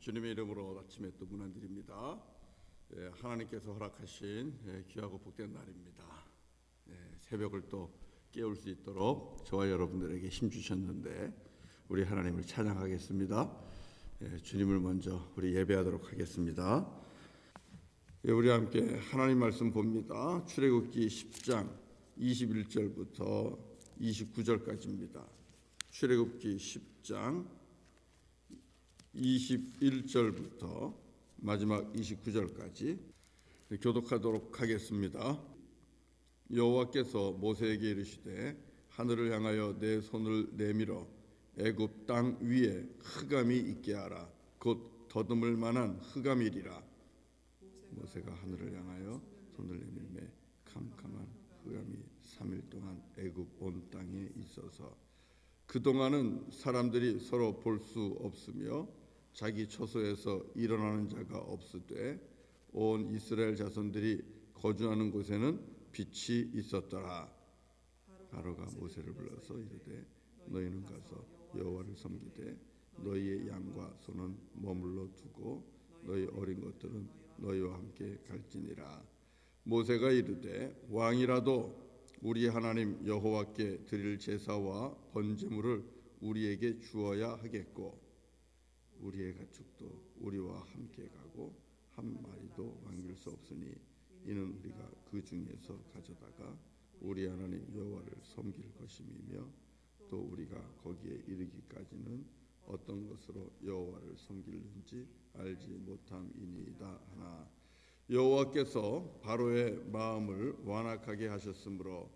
주님의 이름으로 아침에 또 문안드립니다. 하나님께서 허락하신 귀하고 복된 날입니다. 새벽을 또 깨울 수 있도록 저와 여러분들에게 힘 주셨는데 우리 하나님을 찬양하겠습니다. 주님을 먼저 우리 예배하도록 하겠습니다. 우리 함께 하나님 말씀 봅니다. 출애굽기 10장 21절부터 29절까지입니다. 출애굽기 10장 21절부터 마지막 29절까지 교독하도록 하겠습니다. 여호와께서 모세에게 이르시되 하늘을 향하여 내 손을 내밀어 애굽 땅 위에 흑암이 있게 하라. 곧 더듬을 만한 흑암이리라. 모세가 하늘을 향하여 손을 내밀매 캄캄한 흑암이 3일 동안 애굽 온 땅에 있어서 그동안은 사람들이 서로 볼 수 없으며 자기 처소에서 일어나는 자가 없으되 온 이스라엘 자손들이 거주하는 곳에는 빛이 있었더라. 바로가 모세를 불러서 이르되 너희는 가서 여호와를 섬기되 너희의 양과 소는 머물러 두고 너희 어린 것들은 너희와 함께 갈지니라. 모세가 이르되 왕이라도 우리 하나님 여호와께 드릴 제사와 번제물을 우리에게 주어야 하겠고 우리의 가축도 우리와 함께 가고 한 마리도 남길 수 없으니 이는 우리가 그 중에서 가져다가 우리 하나님 여호와를 섬길 것임이며 또 우리가 거기에 이르기까지는 어떤 것으로 여호와를 섬길는지 알지 못함이니이다 하나 여호와께서 바로의 마음을 완악하게 하셨으므로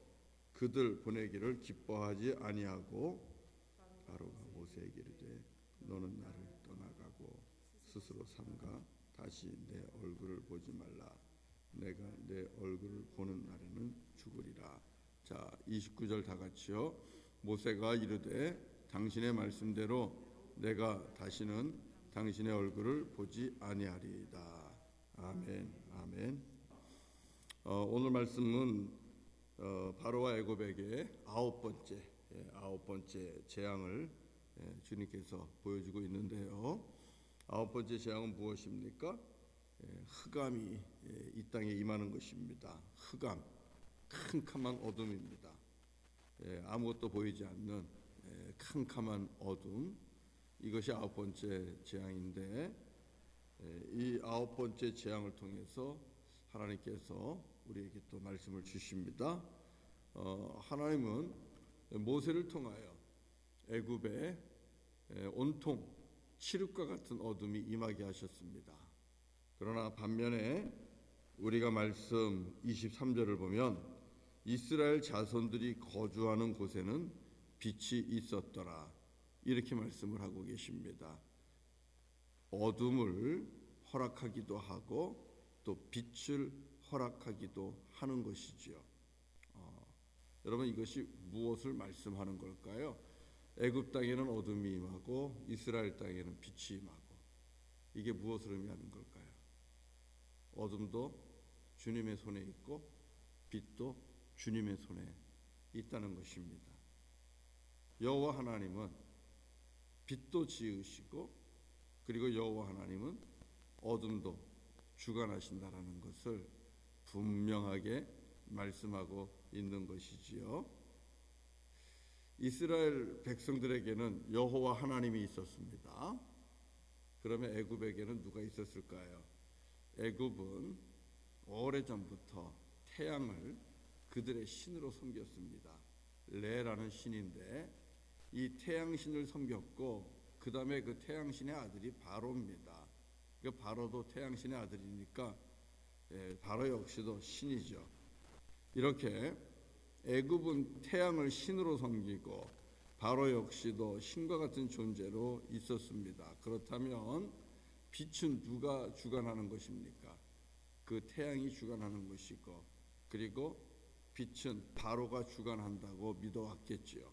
그들 보내기를 기뻐하지 아니하고 바로가 모세에게 이르되 너는 나를 떠나가고 스스로 삼가 다시 내 얼굴을 보지 말라. 내가 내 얼굴을 보는 날에는 죽으리라. 자, 29절 다 같이요. 모세가 이르되 당신의 말씀대로 내가 다시는 당신의 얼굴을 보지 아니하리이다. 아멘. 아멘. 오늘 말씀은 바로와 애굽에게 아홉 번째 재앙을 주님께서 보여주고 있는데요. 아홉 번째 재앙은 무엇입니까? 흑암이 이 땅에 임하는 것입니다. 흑암, 캄캄한 어둠입니다. 아무것도 보이지 않는 캄캄한 어둠, 이것이 아홉 번째 재앙인데 이 아홉 번째 재앙을 통해서 하나님께서 우리에게 또 말씀을 주십니다. 하나님은 모세를 통하여 애굽에 온통 칠흑과 같은 어둠이 임하게 하셨습니다. 그러나 반면에 우리가 말씀 23절을 보면 이스라엘 자손들이 거주하는 곳에는 빛이 있었더라. 이렇게 말씀을 하고 계십니다. 어둠을 허락하기도 하고 또 빛을 허락하기도 하는 것이지요. 여러분 이것이 무엇을 말씀하는 걸까요? 애굽 땅에는 어둠이 임하고 이스라엘 땅에는 빛이 임하고 이게 무엇을 의미하는 걸까요? 어둠도 주님의 손에 있고 빛도 주님의 손에 있다는 것입니다. 여호와 하나님은 빛도 지으시고 그리고 여호와 하나님은 어둠도 주관하신다라는 것을 분명하게 말씀하고 있는 것이지요. 이스라엘 백성들에게는 여호와 하나님이 있었습니다. 그러면 애굽에게는 누가 있었을까요? 애굽은 오래전부터 태양을 그들의 신으로 섬겼습니다. 레라는 신인데 이 태양신을 섬겼고 그 다음에 그 태양신의 아들이 바로입니다. 그 바로도 태양신의 아들이니까 바로 역시도 신이죠. 이렇게 애굽은 태양을 신으로 섬기고 바로 역시도 신과 같은 존재로 있었습니다. 그렇다면 빛은 누가 주관하는 것입니까? 그 태양이 주관하는 것이고 그리고 빛은 바로가 주관한다고 믿어왔겠지요.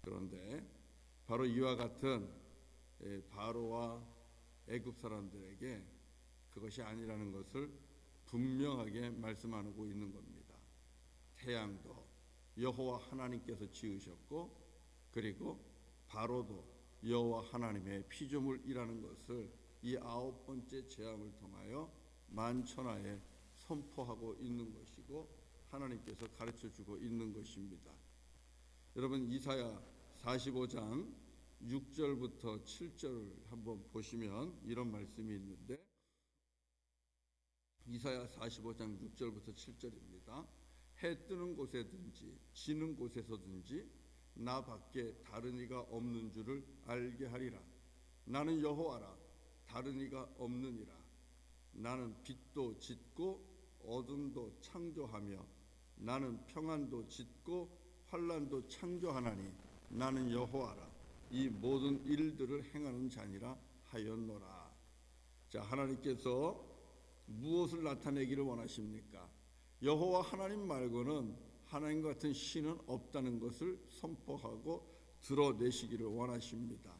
그런데 바로 이와 같은 바로와 애굽 사람들에게 그것이 아니라는 것을 분명하게 말씀하고 있는 겁니다. 태양도 여호와 하나님께서 지으셨고 그리고 바로도 여호와 하나님의 피조물이라는 것을 이 9번째 재앙을 통하여 만천하에 선포하고 있는 것이고 하나님께서 가르쳐주고 있는 것입니다. 여러분 이사야 45장 6절부터 7절을 한번 보시면 이런 말씀이 있는데 이사야 45장 6절부터 7절입니다. 해 뜨는 곳에든지 지는 곳에서든지 나 밖에 다른 이가 없는 줄을 알게 하리라. 나는 여호와라 다른 이가 없느니라. 나는 빛도 짓고 어둠도 창조하며 나는 평안도 짓고 환난도 창조하나니 나는 여호와라 이 모든 일들을 행하는 자니라 하였노라. 자, 하나님께서 무엇을 나타내기를 원하십니까? 여호와 하나님 말고는 하나님 같은 신은 없다는 것을 선포하고 드러내시기를 원하십니다.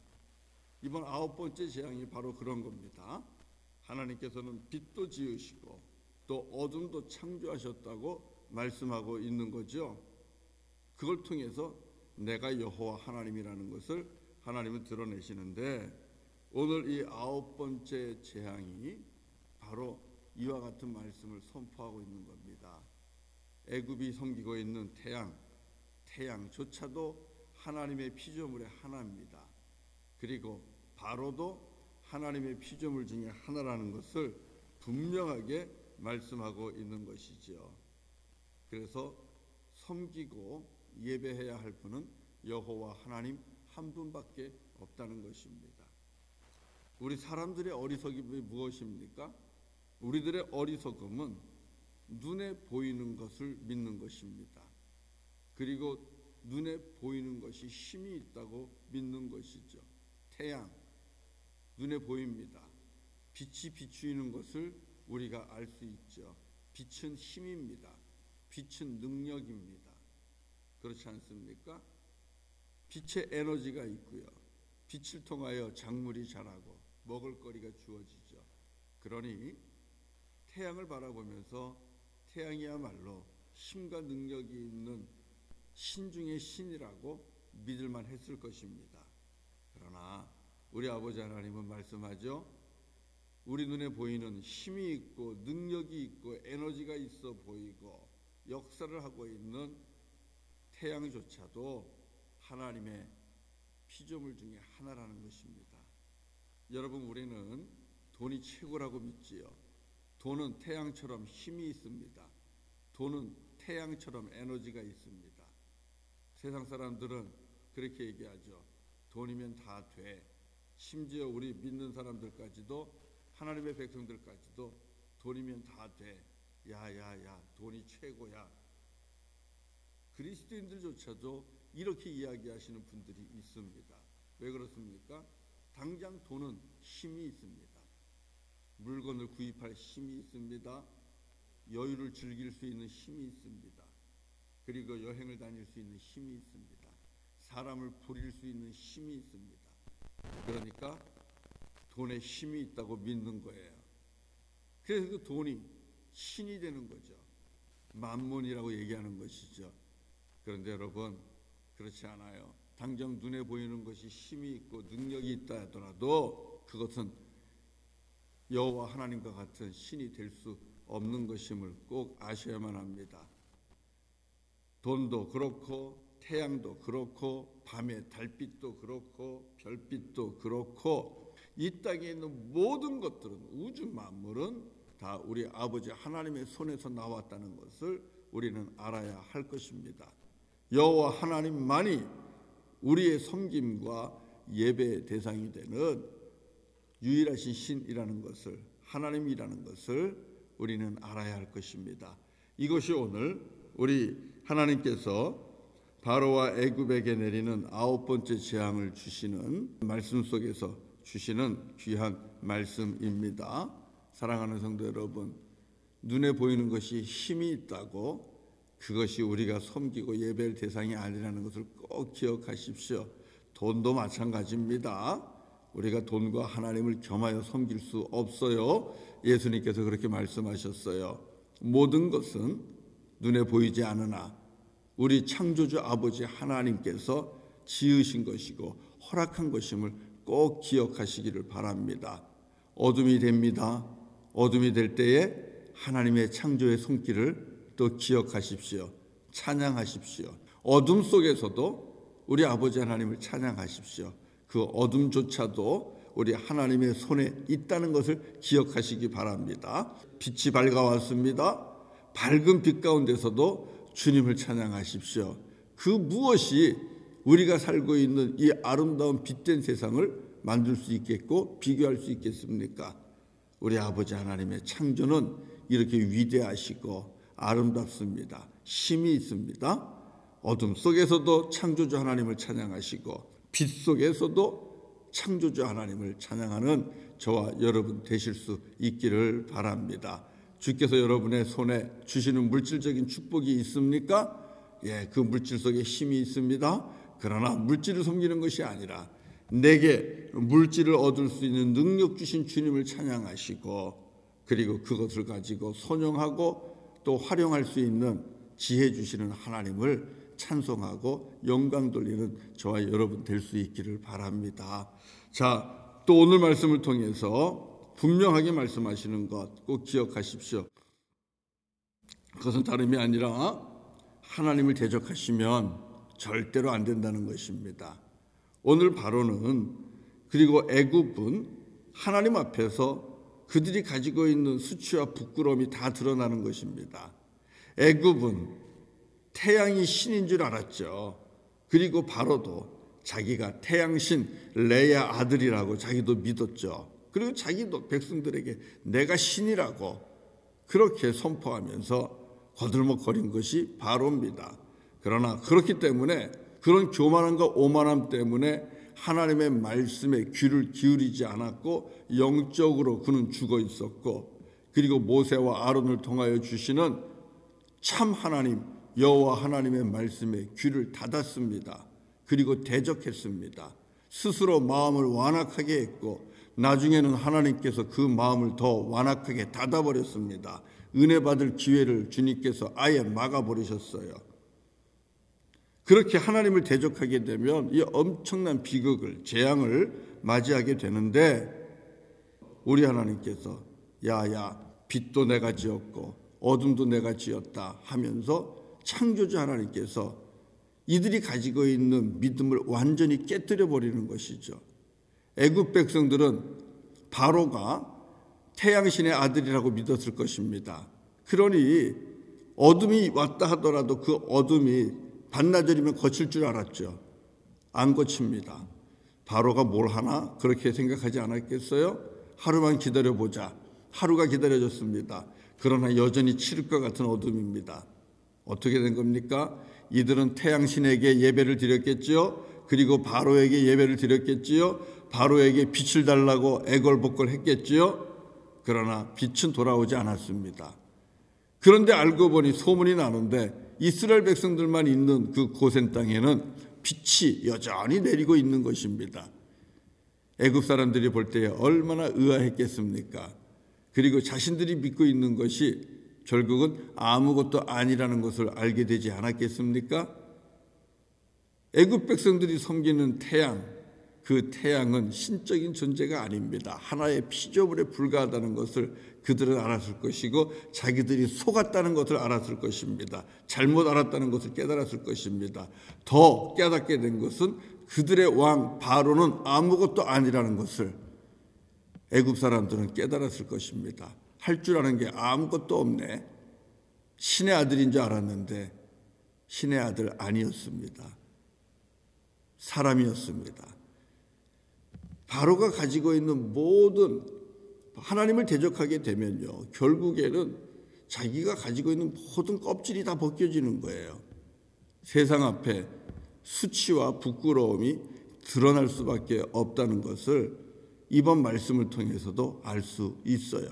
이번 9번째 재앙이 바로 그런 겁니다. 하나님께서는 빛도 지으시고 또 어둠도 창조하셨다고 말씀하고 있는 거죠. 그걸 통해서 내가 여호와 하나님이라는 것을 하나님은 드러내시는데 오늘 이 9번째 재앙이 바로 이와 같은 말씀을 선포하고 있는 겁니다. 애굽이 섬기고 있는 태양조차도 하나님의 피조물의 하나입니다. 그리고 바로도 하나님의 피조물 중에 하나라는 것을 분명하게 말씀하고 있는 것이죠. 그래서 섬기고 예배해야 할 분은 여호와 하나님 한 분밖에 없다는 것입니다. 우리 사람들의 어리석음이 무엇입니까? 우리들의 어리석음은 눈에 보이는 것을 믿는 것입니다. 그리고 눈에 보이는 것이 힘이 있다고 믿는 것이죠. 태양, 눈에 보입니다. 빛이 비추이는 것을 우리가 알 수 있죠. 빛은 힘입니다. 빛은 능력입니다. 그렇지 않습니까? 빛의 에너지가 있고요. 빛을 통하여 작물이 자라고 먹을거리가 주어지죠. 그러니 태양을 바라보면서 태양이야말로 힘과 능력이 있는 신 중의 신이라고 믿을만 했을 것입니다. 그러나 우리 아버지 하나님은 말씀하죠. 우리 눈에 보이는 힘이 있고 능력이 있고 에너지가 있어 보이고 역사를 하고 있는 태양조차도 하나님의 피조물 중에 하나라는 것입니다. 여러분, 우리는 돈이 최고라고 믿지요. 돈은 태양처럼 힘이 있습니다. 돈은 태양처럼 에너지가 있습니다. 세상 사람들은 그렇게 얘기하죠. 돈이면 다 돼. 심지어 우리 믿는 사람들까지도 하나님의 백성들까지도 돈이면 다 돼. 야야야, 돈이 최고야. 그리스도인들조차도 이렇게 이야기하시는 분들이 있습니다. 왜 그렇습니까? 당장 돈은 힘이 있습니다. 물건을 구입할 힘이 있습니다. 여유를 즐길 수 있는 힘이 있습니다. 그리고 여행을 다닐 수 있는 힘이 있습니다. 사람을 부릴 수 있는 힘이 있습니다. 그러니까 돈에 힘이 있다고 믿는 거예요. 그래서 그 돈이 신이 되는 거죠. 만몬이라고 얘기하는 것이죠. 그런데 여러분, 그렇지 않아요. 당장 눈에 보이는 것이 힘이 있고 능력이 있다 하더라도 그것은 여호와 하나님과 같은 신이 될 수 없는 것임을 꼭 아셔야만 합니다. 돈도 그렇고 태양도 그렇고 밤의 달빛도 그렇고 별빛도 그렇고 이 땅에 있는 모든 것들은, 우주 만물은 다 우리 아버지 하나님의 손에서 나왔다는 것을 우리는 알아야 할 것입니다. 여호와 하나님만이 우리의 섬김과 예배의 대상이 되는 유일하신 신이라는 것을, 하나님이라는 것을 우리는 알아야 할 것입니다. 이것이 오늘 우리 하나님께서 바로와 애굽에게 내리는 9번째 재앙을 주시는 말씀 속에서 주시는 귀한 말씀입니다. 사랑하는 성도 여러분, 눈에 보이는 것이 힘이 있다고 그것이 우리가 섬기고 예배할 대상이 아니라는 것을 꼭 기억하십시오. 돈도 마찬가지입니다. 우리가 돈과 하나님을 겸하여 섬길 수 없어요. 예수님께서 그렇게 말씀하셨어요. 모든 것은 눈에 보이지 않으나 우리 창조주 아버지 하나님께서 지으신 것이고 허락한 것임을 꼭 기억하시기를 바랍니다. 어둠이 됩니다. 어둠이 될 때에 하나님의 창조의 손길을 또 기억하십시오. 찬양하십시오. 어둠 속에서도 우리 아버지 하나님을 찬양하십시오. 그 어둠조차도 우리 하나님의 손에 있다는 것을 기억하시기 바랍니다. 빛이 밝아왔습니다. 밝은 빛 가운데서도 주님을 찬양하십시오. 그 무엇이 우리가 살고 있는 이 아름다운 빛된 세상을 만들 수 있겠고 비교할 수 있겠습니까? 우리 아버지 하나님의 창조는 이렇게 위대하시고 아름답습니다. 힘이 있습니다. 어둠 속에서도 창조주 하나님을 찬양하시고 빛 속에서도 창조주 하나님을 찬양하는 저와 여러분 되실 수 있기를 바랍니다. 주께서 여러분의 손에 주시는 물질적인 축복이 있습니까? 예, 그 물질 속에 힘이 있습니다. 그러나 물질을 섬기는 것이 아니라 내게 물질을 얻을 수 있는 능력 주신 주님을 찬양하시고 그리고 그것을 가지고 선용하고 또 활용할 수 있는 지혜 주시는 하나님을 찬송하고 영광 돌리는 저와 여러분 될 수 있기를 바랍니다. 자, 또 오늘 말씀을 통해서 분명하게 말씀하시는 것 꼭 기억하십시오. 그것은 다름이 아니라 하나님을 대적하시면 절대로 안 된다는 것입니다. 오늘 바로는 그리고 애굽은 하나님 앞에서 그들이 가지고 있는 수치와 부끄러움이 다 드러나는 것입니다. 애굽은 태양이 신인 줄 알았죠. 그리고 바로도 자기가 태양신 레야 아들이라고 자기도 믿었죠. 그리고 자기도 백성들에게 내가 신이라고 그렇게 선포하면서 거들먹거린 것이 바로입니다. 그러나 그렇기 때문에 그런 교만함과 오만함 때문에 하나님의 말씀에 귀를 기울이지 않았고 영적으로 그는 죽어 있었고 그리고 모세와 아론을 통하여 주시는 참 하나님 여호와 하나님의 말씀에 귀를 닫았습니다. 그리고 대적했습니다. 스스로 마음을 완악하게 했고 나중에는 하나님께서 그 마음을 더 완악하게 닫아버렸습니다. 은혜 받을 기회를 주님께서 아예 막아버리셨어요. 그렇게 하나님을 대적하게 되면 이 엄청난 비극을 재앙을 맞이하게 되는데 우리 하나님께서 야야 빛도 내가 지었고 어둠도 내가 지었다 하면서 창조주 하나님께서 이들이 가지고 있는 믿음을 완전히 깨뜨려 버리는 것이죠. 애굽 백성들은 바로가 태양신의 아들이라고 믿었을 것입니다. 그러니 어둠이 왔다 하더라도 그 어둠이 반나절이면 거칠 줄 알았죠. 안 거칩니다. 바로가 뭘 하나 그렇게 생각하지 않았겠어요? 하루만 기다려보자. 하루가 기다려졌습니다. 그러나 여전히 치를 것 같은 어둠입니다. 어떻게 된 겁니까? 이들은 태양신에게 예배를 드렸겠지요. 그리고 바로에게 예배를 드렸겠지요. 바로에게 빛을 달라고 애걸복걸 했겠지요. 그러나 빛은 돌아오지 않았습니다. 그런데 알고 보니 소문이 나는데 이스라엘 백성들만 있는 그 고센 땅에는 빛이 여전히 내리고 있는 것입니다. 애굽 사람들이 볼 때에 얼마나 의아했겠습니까? 그리고 자신들이 믿고 있는 것이 결국은 아무것도 아니라는 것을 알게 되지 않았겠습니까? 애굽 백성들이 섬기는 태양, 그 태양은 신적인 존재가 아닙니다. 하나의 피조물에 불과하다는 것을 그들은 알았을 것이고 자기들이 속았다는 것을 알았을 것입니다. 잘못 알았다는 것을 깨달았을 것입니다. 더 깨닫게 된 것은 그들의 왕 바로는 아무것도 아니라는 것을 애굽 사람들은 깨달았을 것입니다. 할 줄 아는 게 아무것도 없네. 신의 아들인 줄 알았는데 신의 아들 아니었습니다. 사람이었습니다. 바로가 가지고 있는 모든 하나님을 대적하게 되면요, 결국에는 자기가 가지고 있는 모든 껍질이 다 벗겨지는 거예요. 세상 앞에 수치와 부끄러움이 드러날 수밖에 없다는 것을 이번 말씀을 통해서도 알 수 있어요.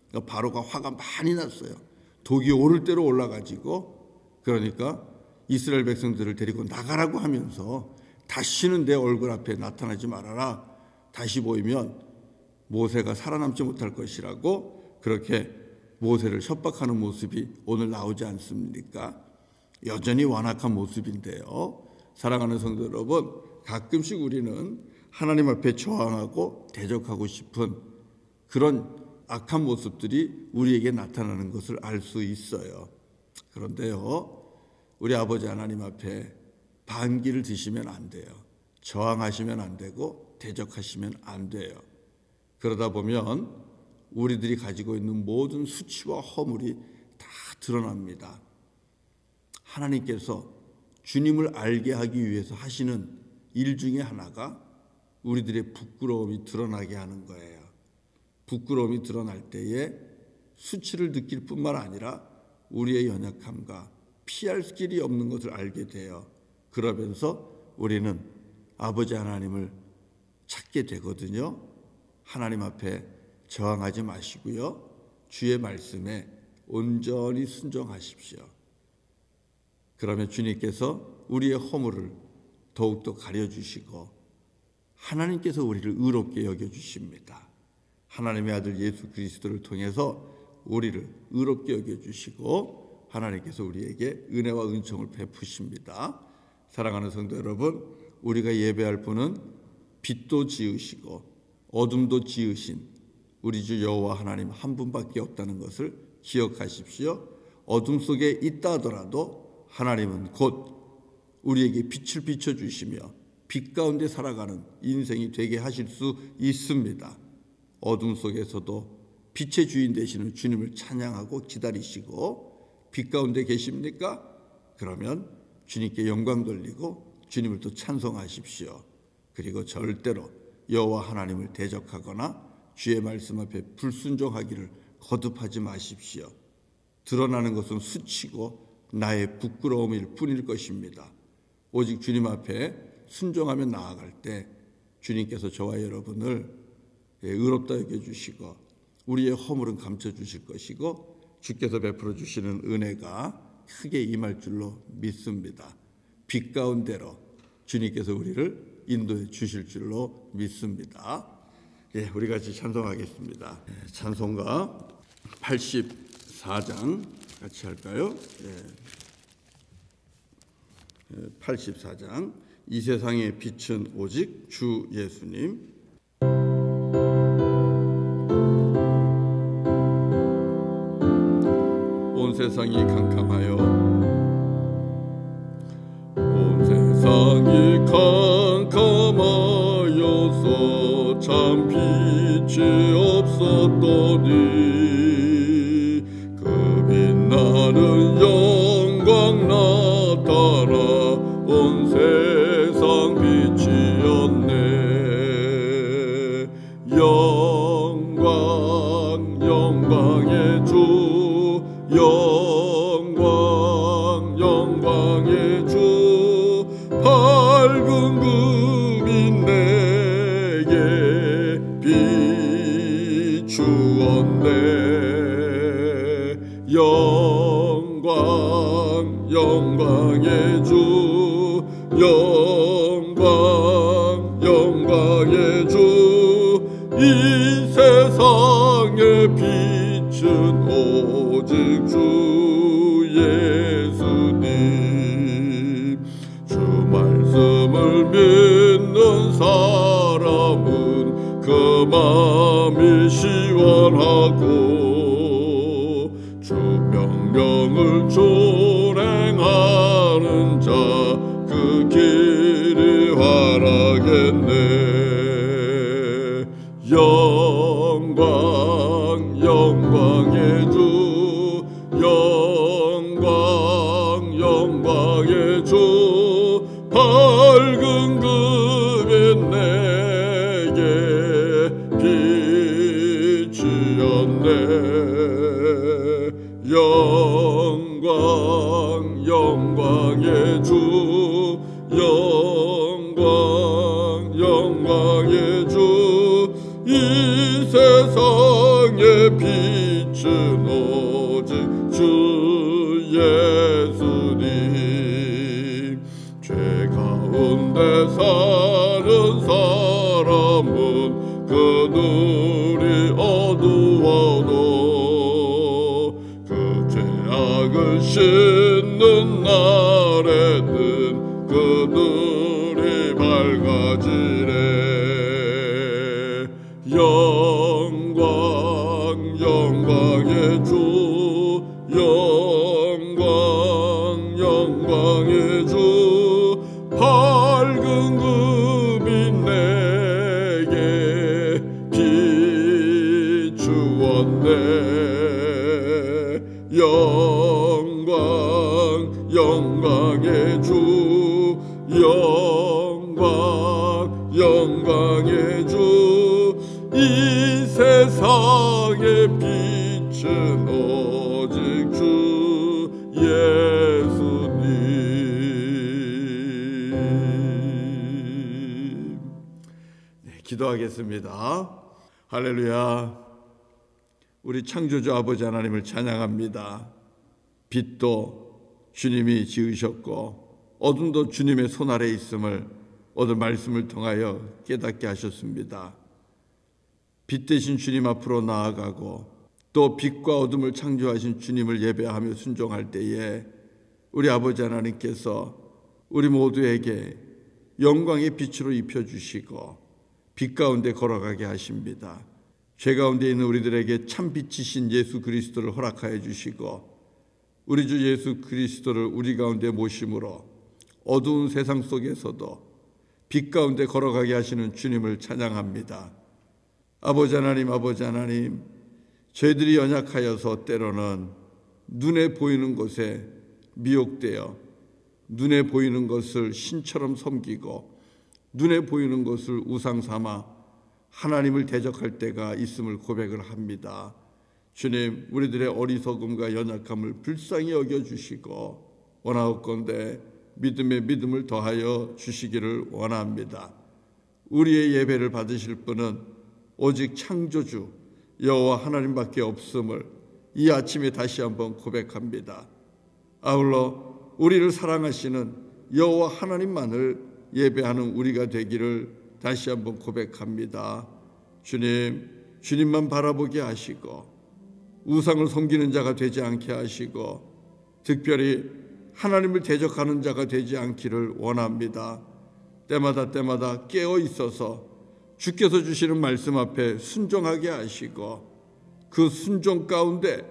그러니까 바로가 화가 많이 났어요. 독이 오를 대로 올라가지고 그러니까 이스라엘 백성들을 데리고 나가라고 하면서 다시는 내 얼굴 앞에 나타나지 말아라. 다시 보이면 모세가 살아남지 못할 것이라고 그렇게 모세를 협박하는 모습이 오늘 나오지 않습니까? 여전히 완악한 모습인데요. 사랑하는 성도 여러분, 가끔씩 우리는 하나님 앞에 저항하고 대적하고 싶은 그런 악한 모습들이 우리에게 나타나는 것을 알 수 있어요. 그런데요, 우리 아버지 하나님 앞에 반기를 드시면 안 돼요. 저항하시면 안 되고 대적하시면 안 돼요. 그러다 보면 우리들이 가지고 있는 모든 수치와 허물이 다 드러납니다. 하나님께서 주님을 알게 하기 위해서 하시는 일 중에 하나가 우리들의 부끄러움이 드러나게 하는 거예요. 부끄러움이 드러날 때에 수치를 느낄 뿐만 아니라 우리의 연약함과 피할 길이 없는 것을 알게 돼요. 그러면서 우리는 아버지 하나님을 찾게 되거든요. 하나님 앞에 저항하지 마시고요, 주의 말씀에 온전히 순종하십시오. 그러면 주님께서 우리의 허물을 더욱더 가려주시고 하나님께서 우리를 의롭게 여겨주십니다. 하나님의 아들 예수 그리스도를 통해서 우리를 의롭게 여겨주시고 하나님께서 우리에게 은혜와 은총을 베푸십니다. 사랑하는 성도 여러분, 우리가 예배할 분은 빛도 지으시고 어둠도 지으신 우리 주 여호와 하나님 한 분밖에 없다는 것을 기억하십시오. 어둠 속에 있다 하더라도 하나님은 곧 우리에게 빛을 비춰주시며 빛 가운데 살아가는 인생이 되게 하실 수 있습니다. 어둠 속에서도 빛의 주인 되시는 주님을 찬양하고 기다리시고 빛 가운데 계십니까? 그러면 주님께 영광 돌리고 주님을 또 찬송하십시오. 그리고 절대로 여호와 하나님을 대적하거나 주의 말씀 앞에 불순종하기를 거듭하지 마십시오. 드러나는 것은 수치고 나의 부끄러움일 뿐일 것입니다. 오직 주님 앞에 순종하며 나아갈 때 주님께서 저와 여러분을 의롭다 여겨주시고 우리의 허물은 감춰주실 것이고 주께서 베풀어 주시는 은혜가 크게 임할 줄로 믿습니다. 빛 가운데로 주님께서 우리를 인도해 주실 줄로 믿습니다. 우리 같이 찬송하겠습니다. 찬송가 84장 같이 할까요? 84장 이 세상의 빛은 오직 주 예수님. 온 세상이 캄캄하여 온 세상이 캄캄하여서 참 빛이 없었더니 그 빛나는 영광 나타나 온 세상 빛이었네. 영광 영광의 주 영광 영광의 주 밝은 그 빛 내게 비추었네. 영광 영광의 주 영광 영광의 주 이 세상의 빛은 오직 주 예수님. 주 말씀을 믿는 사람은 그 마음이 시원하고 주 명령을 준행하는 자 그 길이 환하겠네. 영광 영광의 주 영광 영광의 주 밝은 그 빛 내게 빛이었네. 영광 영광의 주 영광 영광의 주 이 세상의 빛은 오직 주 예수님. 죄 가운데 사는 사람은 그 눈이 어두워도 그 죄악을 씻는 날에는 그 눈이 밝아지네. 영광 세상의 주, 이 세상의 빛은 오직 주 예수님. 네, 기도하겠습니다. 할렐루야. 우리 창조주 아버지 하나님을 찬양합니다. 빛도 주님이 지으셨고 어둠도 주님의 손 아래에 있음을 오늘 말씀을 통하여 깨닫게 하셨습니다. 빛 대신 주님 앞으로 나아가고 또 빛과 어둠을 창조하신 주님을 예배하며 순종할 때에 우리 아버지 하나님께서 우리 모두에게 영광의 빛으로 입혀주시고 빛 가운데 걸어가게 하십니다. 죄 가운데 있는 우리들에게 참 빛이신 예수 그리스도를 허락하여 주시고 우리 주 예수 그리스도를 우리 가운데 모심으로 어두운 세상 속에서도 빛 가운데 걸어가게 하시는 주님을 찬양합니다. 아버지 하나님, 저희들이 연약하여서 때로는 눈에 보이는 것에 미혹되어 눈에 보이는 것을 신처럼 섬기고 눈에 보이는 것을 우상 삼아 하나님을 대적할 때가 있음을 고백을 합니다. 주님, 우리들의 어리석음과 연약함을 불쌍히 여겨주시고 원하옵건대 믿음에 믿음을 더하여 주시기를 원합니다. 우리의 예배를 받으실 분은 오직 창조주 여호와 하나님밖에 없음을 이 아침에 다시 한번 고백합니다. 아울러 우리를 사랑하시는 여호와 하나님만을 예배하는 우리가 되기를 다시 한번 고백합니다. 주님만 바라보게 하시고 우상을 섬기는 자가 되지 않게 하시고 특별히 하나님을 대적하는 자가 되지 않기를 원합니다. 때마다 깨어 있어서 주께서 주시는 말씀 앞에 순종하게 하시고 그 순종 가운데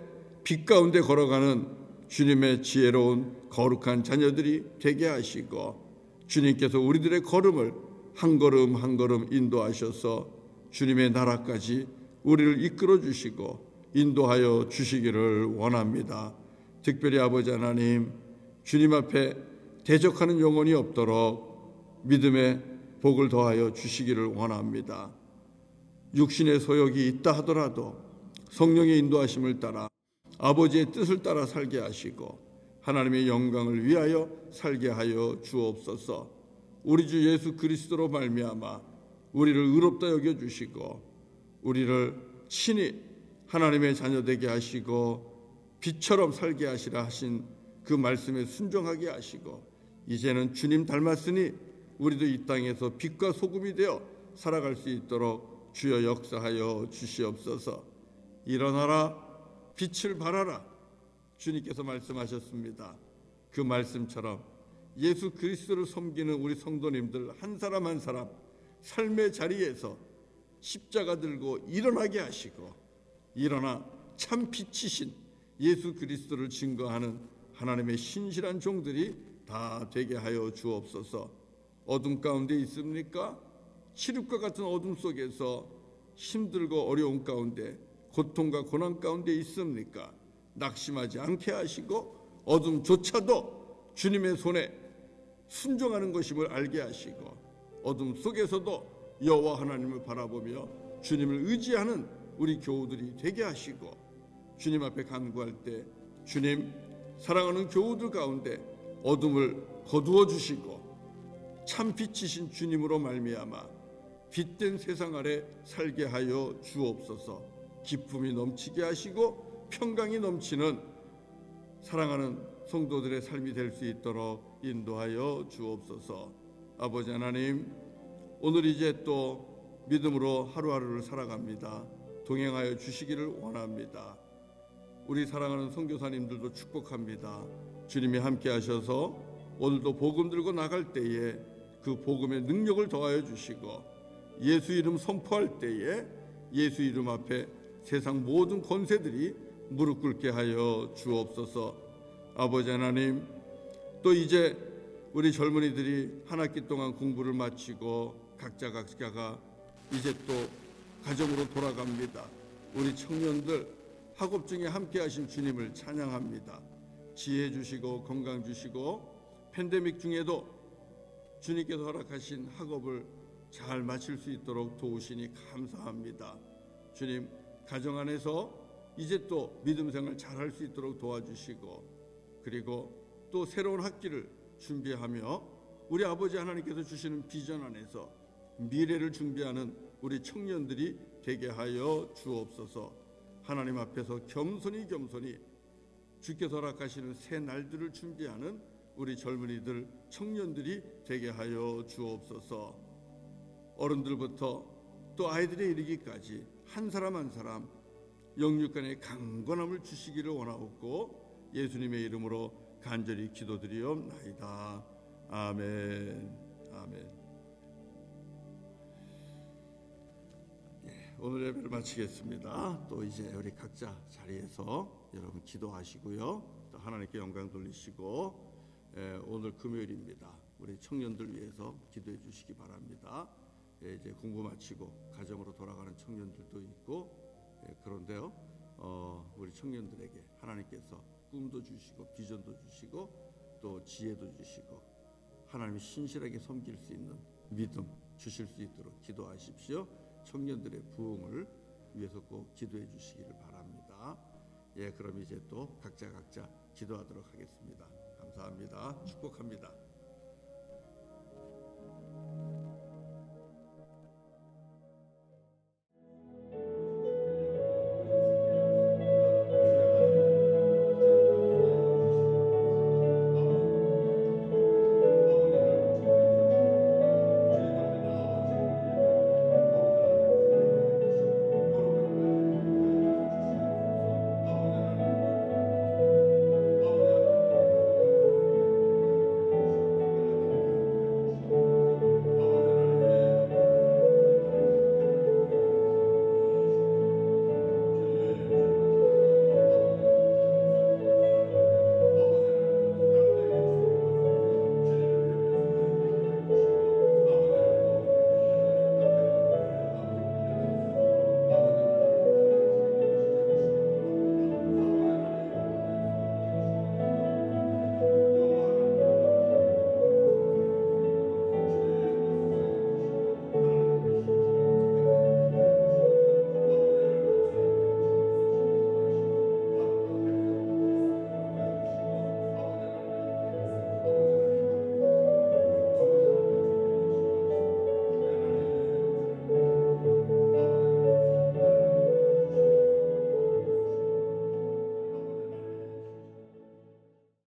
빛 가운데 걸어가는 주님의 지혜로운 거룩한 자녀들이 되게 하시고 주님께서 우리들의 걸음을 한 걸음 한 걸음 인도하셔서 주님의 나라까지 우리를 이끌어 주시고 인도하여 주시기를 원합니다. 특별히 아버지 하나님, 주님 앞에 대적하는 영혼이 없도록 믿음의 복을 더하여 주시기를 원합니다. 육신의 소욕이 있다 하더라도 성령의 인도하심을 따라 아버지의 뜻을 따라 살게 하시고 하나님의 영광을 위하여 살게 하여 주옵소서. 우리 주 예수 그리스도로 말미암아 우리를 의롭다 여겨주시고 우리를 친히 하나님의 자녀 되게 하시고 빛처럼 살게 하시라 하신 그 말씀에 순종하게 하시고 이제는 주님 닮았으니 우리도 이 땅에서 빛과 소금이 되어 살아갈 수 있도록 주여 역사하여 주시옵소서. 일어나라, 빛을 발하라, 주님께서 말씀하셨습니다. 그 말씀처럼 예수 그리스도를 섬기는 우리 성도님들 한 사람 한 사람 삶의 자리에서 십자가 들고 일어나게 하시고 일어나 참 빛이신 예수 그리스도를 증거하는 하나님의 신실한 종들이 다 되게 하여 주옵소서. 어둠 가운데 있습니까? 칠흑과 같은 어둠 속에서 힘들고 어려운 가운데 고통과 고난 가운데 있습니까? 낙심하지 않게 하시고 어둠조차도 주님의 손에 순종하는 것임을 알게 하시고 어둠 속에서도 여호와 하나님을 바라보며 주님을 의지하는 우리 교우들이 되게 하시고 주님 앞에 간구할 때 주님 사랑하는 교우들 가운데 어둠을 거두어 주시고 참 빛이신 주님으로 말미암아 빛된 세상 아래 살게 하여 주옵소서. 기쁨이 넘치게 하시고 평강이 넘치는 사랑하는 성도들의 삶이 될 수 있도록 인도하여 주옵소서. 아버지 하나님, 오늘 이제 또 믿음으로 하루하루를 살아갑니다. 동행하여 주시기를 원합니다. 우리 사랑하는 선교사님들도 축복합니다. 주님이 함께 하셔서 오늘도 복음 들고 나갈 때에 그 복음의 능력을 더하여 주시고 예수 이름 선포할 때에 예수 이름 앞에 세상 모든 권세들이 무릎 꿇게 하여 주옵소서. 아버지 하나님, 또 이제 우리 젊은이들이 한 학기 동안 공부를 마치고 각자가 이제 또 가정으로 돌아갑니다. 우리 청년들 학업 중에 함께 하신 주님을 찬양합니다. 지혜 주시고 건강 주시고 팬데믹 중에도 주님께서 허락하신 학업을 잘 마칠 수 있도록 도우시니 감사합니다. 주님, 가정 안에서 이제 또 믿음 생활 잘할 수 있도록 도와주시고, 그리고 또 새로운 학기를 준비하며 우리 아버지 하나님께서 주시는 비전 안에서 미래를 준비하는 우리 청년들이 되게 하여 주옵소서. 하나님 앞에서 겸손히 주께서 허락하시는 새 날들을 준비하는 우리 젊은이들, 청년들이 되게 하여 주옵소서. 어른들부터 또 아이들에 이르기까지 한 사람 한 사람 영육간의 강건함을 주시기를 원하옵고 예수님의 이름으로 간절히 기도드리옵나이다. 아멘. 아멘. 오늘 예배를 마치겠습니다. 또 이제 우리 각자 자리에서 여러분 기도하시고요. 또 하나님께 영광 돌리시고, 오늘 금요일입니다. 우리 청년들 위해서 기도해 주시기 바랍니다. 이제 공부 마치고 가정으로 돌아가는 청년들도 있고, 그런데요, 우리 청년들에게 하나님께서 꿈도 주시고 비전도 주시고 또 지혜도 주시고 하나님이 신실하게 섬길 수 있는 믿음 주실 수 있도록 기도하십시오. 청년들의 부흥을 위해서 꼭 기도해 주시기를 바랍니다. 그럼 이제 또 각자 기도하도록 하겠습니다. 감사합니다. 축복합니다.